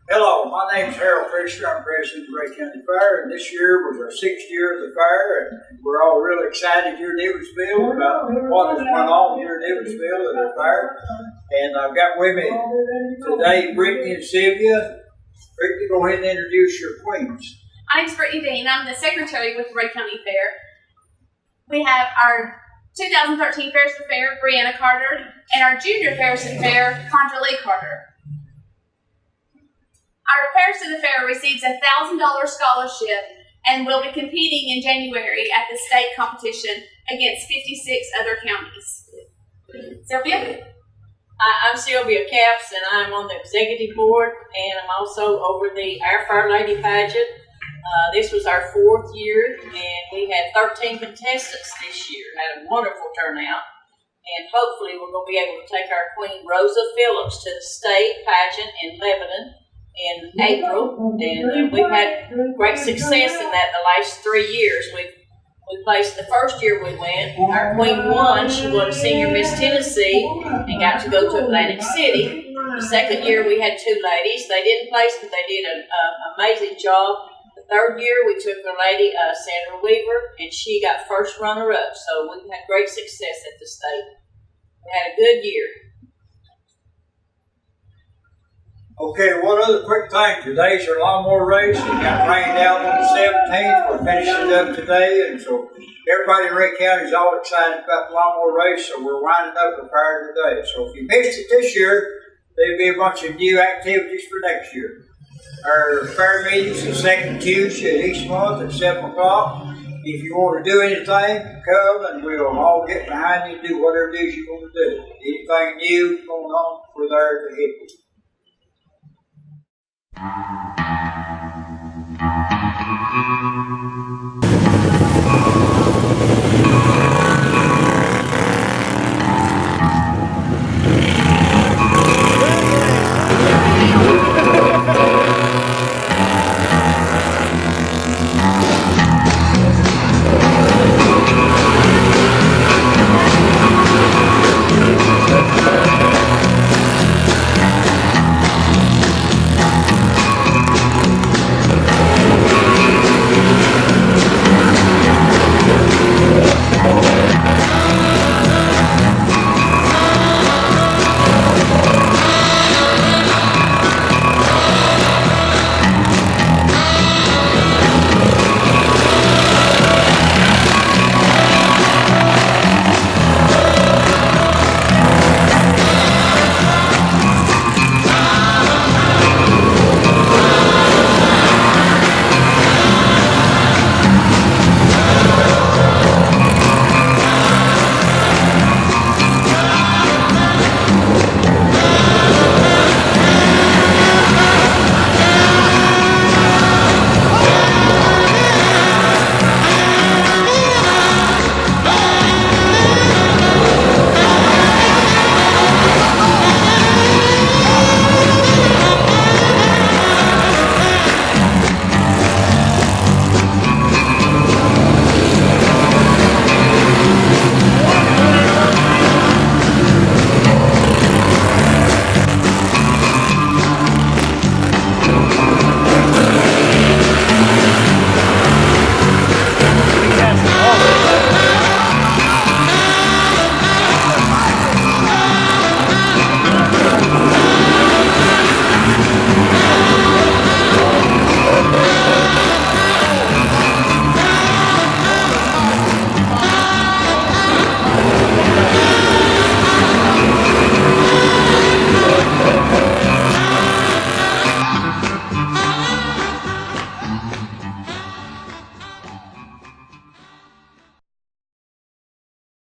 Hello, my name is Harold Fisher. I'm president of Rhea County Fair, and this year was our 6th year of the fair, and we're all really excited here in Evansville about what has went on here in Evansville at the fair. And I've got with me today Brittany and Sylvia. Brittany, go ahead and introduce your queens. My name's Brittany Dean. I'm the secretary with the Rhea County Fair. We have our 2013 Fairs of the Fair, Brianna Carter, and our Junior Fairs of the Fair, Condra Lee Carter. Our Fairs of the Fair receives a $1,000 scholarship and will be competing in January at the state competition against 56 other counties. Sylvia? I'm Sylvia Capps, and I'm on the executive board, and I'm also over the Our Fair Lady pageant. This was our 4th year, and we had 13 contestants this year. Had a wonderful turnout, and hopefully we're going to be able to take our Queen Rosa Phillips to the state pageant in Lebanon in April, and we've had great success in that the last 3 years. We placed the first year we went. Our queen won. She won Senior Miss Tennessee and got to go to Atlantic City. The second year we had 2 ladies. They didn't place, but they did an amazing job. The third year we took a lady, Sandra Weaver, and she got first runner-up. So we've had great success at the state. We had a good year. Okay, one other quick thing. Today's our lawnmower race. It got rained out on the 17th. We're finishing it up today, and so everybody in Rhea County is all excited about the lawnmower race, so we're winding up the fair today. So if you missed it this year, there'll be a bunch of new activities for next year. Our fair meeting's the second Tuesday of each month at 7 o'clock. If you want to do anything, come and we'll all get behind you and do whatever it is you want to do. Anything new going on, we're there to help you.